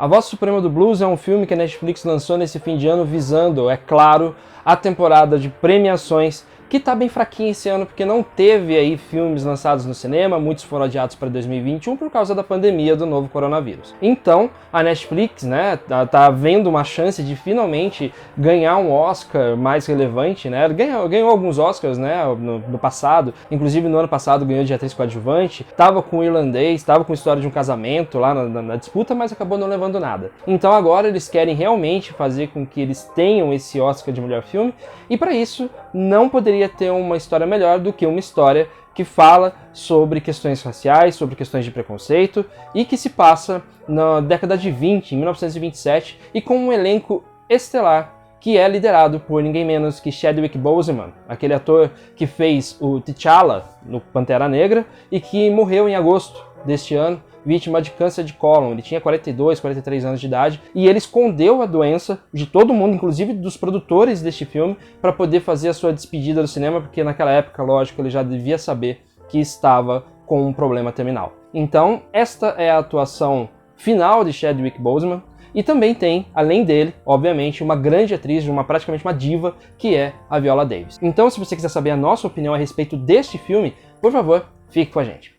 A Voz Suprema do Blues é um filme que a Netflix lançou nesse fim de ano visando, é claro, a temporada de premiações, que tá bem fraquinha esse ano porque não teve aí filmes lançados no cinema, muitos foram adiados para 2021 por causa da pandemia do novo coronavírus. Então, a Netflix, né, tá vendo uma chance de finalmente ganhar um Oscar mais relevante, né? Ganhou alguns Oscars, né, no passado, inclusive no ano passado ganhou de atriz coadjuvante, tava com o Irlandês, tava com a história de um casamento lá na disputa, mas acabou não levando nada. Então agora eles querem realmente fazer com que eles tenham esse Oscar de melhor filme, e para isso não poderia ter uma história melhor do que uma história que fala sobre questões raciais, sobre questões de preconceito e que se passa na década de 20, em 1927, e com um elenco estelar que é liderado por ninguém menos que Chadwick Boseman, aquele ator que fez o T'Challa no Pantera Negra e que morreu em agosto deste ano, vítima de câncer de cólon. Ele tinha 42, 43 anos de idade e ele escondeu a doença de todo mundo, inclusive dos produtores deste filme, para poder fazer a sua despedida do cinema, porque naquela época, lógico, ele já devia saber que estava com um problema terminal. Então, esta é a atuação final de Chadwick Boseman, e também tem, além dele, obviamente, uma grande atriz, praticamente uma diva, que é a Viola Davis. Então, se você quiser saber a nossa opinião a respeito deste filme, por favor, fique com a gente.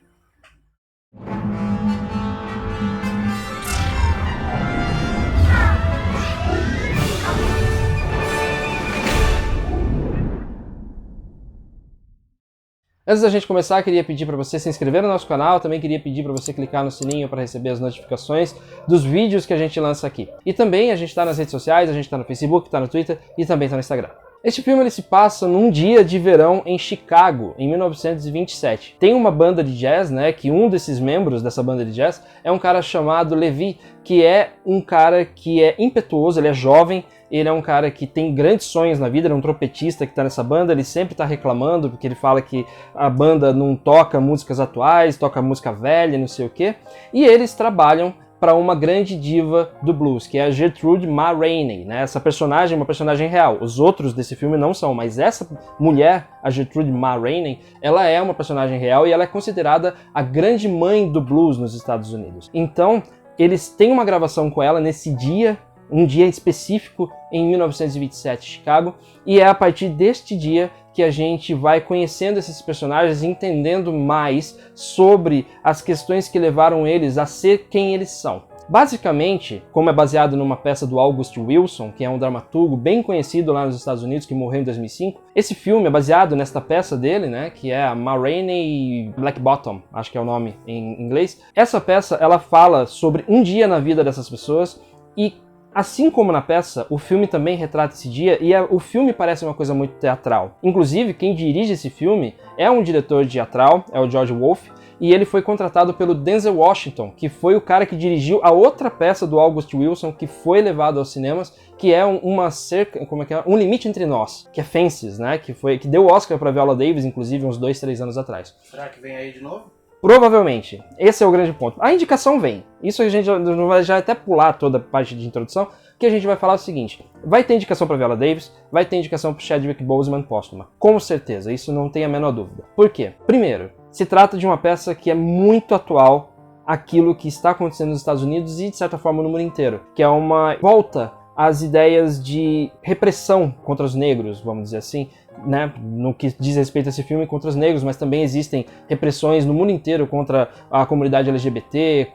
Antes da gente começar, queria pedir para você se inscrever no nosso canal, também queria pedir para você clicar no sininho para receber as notificações dos vídeos que a gente lança aqui. E também a gente está nas redes sociais, a gente está no Facebook, está no Twitter e também está no Instagram. Este filme ele se passa num dia de verão em Chicago, em 1927. Tem uma banda de jazz, né, que um desses membros dessa banda de jazz é um cara chamado Levi, que é um cara que é impetuoso, ele é jovem, ele é um cara que tem grandes sonhos na vida, ele é um trompetista que está nessa banda, ele sempre está reclamando, porque ele fala que a banda não toca músicas atuais, toca música velha, não sei o quê, e eles trabalham para uma grande diva do blues, que é a Gertrude Ma Rainey, né? Essa personagem é uma personagem real. Os outros desse filme não são, mas essa mulher, a Gertrude Ma Rainey, ela é uma personagem real e ela é considerada a grande mãe do blues nos Estados Unidos. Então, eles têm uma gravação com ela nesse dia, um dia específico em 1927, Chicago, e é a partir deste dia que a gente vai conhecendo esses personagens e entendendo mais sobre as questões que levaram eles a ser quem eles são. Basicamente, como é baseado numa peça do August Wilson, que é um dramaturgo bem conhecido lá nos Estados Unidos, que morreu em 2005, esse filme é baseado nesta peça dele, né, que é a Ma Rainey Black Bottom, acho que é o nome em inglês. Essa peça, ela fala sobre um dia na vida dessas pessoas e, assim como na peça, o filme também retrata esse dia e o filme parece uma coisa muito teatral. Inclusive, quem dirige esse filme é um diretor teatral, é o George Wolfe, e ele foi contratado pelo Denzel Washington, que foi o cara que dirigiu a outra peça do August Wilson que foi levado aos cinemas, que é Um Limite Entre Nós, que é Fences, né? Que deu o Oscar para Viola Davis, inclusive, uns 2, 3 anos atrás. Será que vem aí de novo? Provavelmente. Esse é o grande ponto. A indicação vem. Isso a gente vai já até pular toda a parte de introdução, que a gente vai falar o seguinte. Vai ter indicação para Viola Davis, vai ter indicação para Chadwick Boseman póstuma. Com certeza, isso não tem a menor dúvida. Por quê? Primeiro, se trata de uma peça que é muito atual àquilo que está acontecendo nos Estados Unidos e, de certa forma, no mundo inteiro. Que é uma volta às ideias de repressão contra os negros, vamos dizer assim, né, no que diz respeito a esse filme contra os negros, mas também existem repressões no mundo inteiro contra a comunidade LGBT,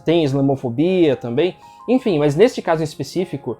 tem islamofobia também, enfim, mas neste caso em específico,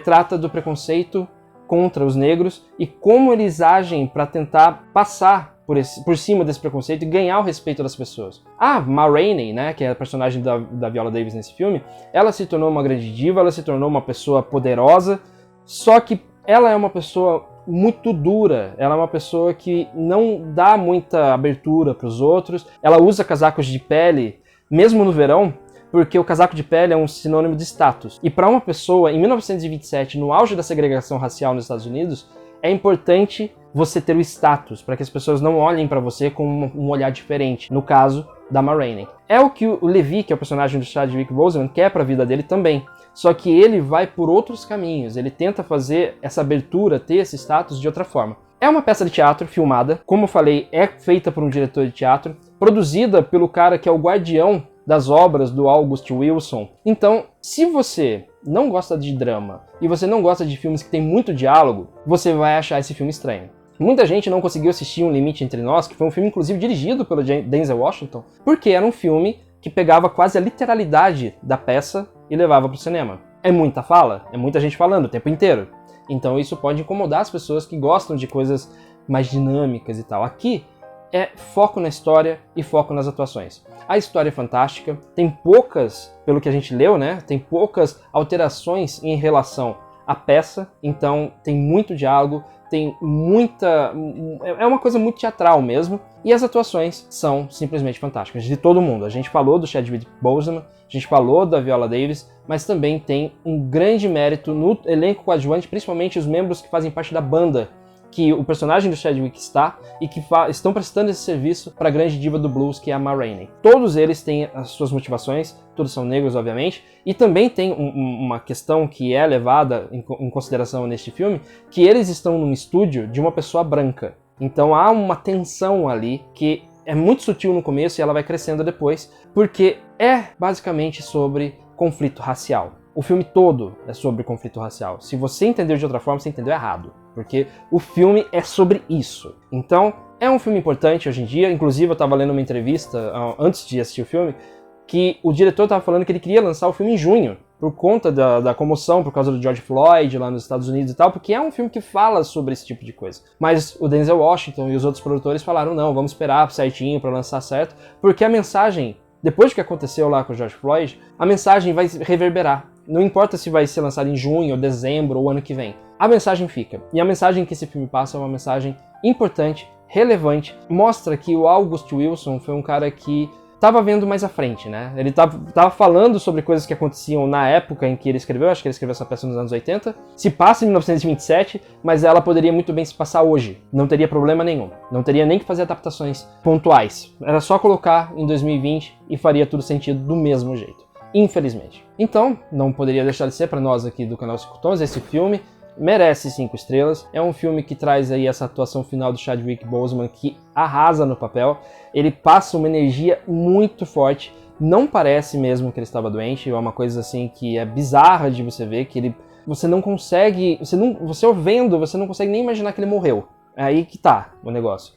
trata do preconceito contra os negros e como eles agem para tentar passar por cima desse preconceito e ganhar o respeito das pessoas. A Ma Rainey, né, que é a personagem da Viola Davis nesse filme, ela se tornou uma grande diva, ela se tornou uma pessoa poderosa, só que ela é uma pessoa muito dura, ela é uma pessoa que não dá muita abertura para os outros, ela usa casacos de pele, mesmo no verão, porque o casaco de pele é um sinônimo de status. E para uma pessoa, em 1927, no auge da segregação racial nos Estados Unidos, é importante você ter o status, para que as pessoas não olhem para você com um olhar diferente, no caso da Ma Rainey. É o que o Levi, que é o personagem do Chadwick Boseman, quer para a vida dele também. Só que ele vai por outros caminhos, ele tenta fazer essa abertura, ter esse status de outra forma. É uma peça de teatro filmada, como eu falei, é feita por um diretor de teatro, produzida pelo cara que é o guardião das obras do August Wilson. Então, se você não gosta de drama e você não gosta de filmes que tem muito diálogo, você vai achar esse filme estranho. Muita gente não conseguiu assistir Um Limite Entre Nós, que foi um filme inclusive dirigido pelo Denzel Washington, porque era um filme que pegava quase a literalidade da peça e levava para o cinema. É muita fala, é muita gente falando o tempo inteiro. Então isso pode incomodar as pessoas que gostam de coisas mais dinâmicas e tal. Aqui é foco na história e foco nas atuações. A história é fantástica, tem poucas, pelo que a gente leu, né? Tem poucas alterações em relação à peça, então tem muito diálogo, tem muita... é uma coisa muito teatral mesmo, e as atuações são simplesmente fantásticas, de todo mundo. A gente falou do Chadwick Boseman, a gente falou da Viola Davis, mas também tem um grande mérito no elenco coadjuvante, principalmente os membros que fazem parte da banda, que o personagem do Chadwick está e que estão prestando esse serviço para a grande diva do blues, que é a Ma Rainey. Todos eles têm as suas motivações, todos são negros, obviamente, e também tem uma questão que é levada em consideração neste filme, que eles estão num estúdio de uma pessoa branca. Então há uma tensão ali que é muito sutil no começo e ela vai crescendo depois, porque é basicamente sobre conflito racial. O filme todo é sobre conflito racial. Se você entendeu de outra forma, você entendeu errado. Porque o filme é sobre isso. Então, é um filme importante hoje em dia. Inclusive, eu estava lendo uma entrevista, antes de assistir o filme, que o diretor estava falando que ele queria lançar o filme em junho, por conta da comoção, por causa do George Floyd lá nos Estados Unidos e tal, porque é um filme que fala sobre esse tipo de coisa. Mas o Denzel Washington e os outros produtores falaram, não, vamos esperar certinho para lançar certo, porque a mensagem, depois do que aconteceu lá com o George Floyd, a mensagem vai reverberar. Não importa se vai ser lançado em junho, ou dezembro, ou ano que vem. A mensagem fica. E a mensagem que esse filme passa é uma mensagem importante, relevante. Mostra que o August Wilson foi um cara que estava vendo mais à frente, né? Ele tava falando sobre coisas que aconteciam na época em que ele escreveu. Acho que ele escreveu essa peça nos anos 80. Se passa em 1927, mas ela poderia muito bem se passar hoje. Não teria problema nenhum. Não teria nem que fazer adaptações pontuais. Era só colocar em 2020 e faria tudo sentido do mesmo jeito. Infelizmente. Então, não poderia deixar de ser para nós aqui do canal 5 Tons, esse filme merece 5 estrelas. É um filme que traz aí essa atuação final do Chadwick Boseman, que arrasa no papel. Ele passa uma energia muito forte. Não parece mesmo que ele estava doente. É uma coisa assim que é bizarra de você ver, que você não consegue, você vendo, você não consegue nem imaginar que ele morreu. É aí que tá o negócio.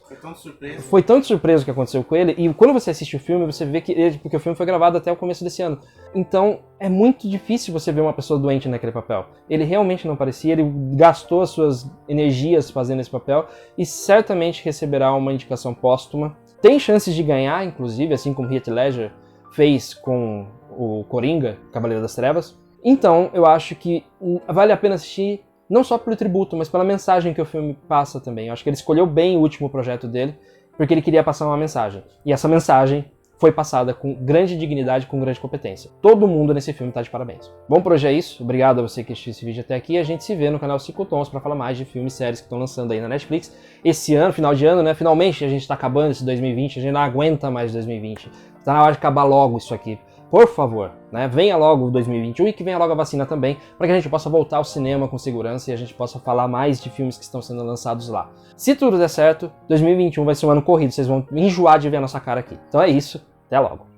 Foi tão surpreso o que aconteceu com ele, e quando você assiste o filme, você vê que porque o filme foi gravado até o começo desse ano. Então, é muito difícil você ver uma pessoa doente naquele papel. Ele realmente não parecia, ele gastou as suas energias fazendo esse papel, e certamente receberá uma indicação póstuma. Tem chances de ganhar, inclusive, assim como Heath Ledger fez com o Coringa, Cavaleiro das Trevas. Então, eu acho que vale a pena assistir, não só pelo tributo, mas pela mensagem que o filme passa também. Eu acho que ele escolheu bem o último projeto dele, porque ele queria passar uma mensagem. E essa mensagem foi passada com grande dignidade, com grande competência. Todo mundo nesse filme tá de parabéns. Bom, por hoje é isso. Obrigado a você que assistiu esse vídeo até aqui. A gente se vê no canal 5 Tons para falar mais de filmes e séries que estão lançando aí na Netflix. Esse ano, final de ano, né? Finalmente a gente tá acabando esse 2020, a gente não aguenta mais 2020. Tá na hora de acabar logo isso aqui. Por favor, né? Venha logo 2021 e que venha logo a vacina também, para que a gente possa voltar ao cinema com segurança e a gente possa falar mais de filmes que estão sendo lançados lá. Se tudo der certo, 2021 vai ser um ano corrido, vocês vão enjoar de ver a nossa cara aqui. Então é isso, até logo.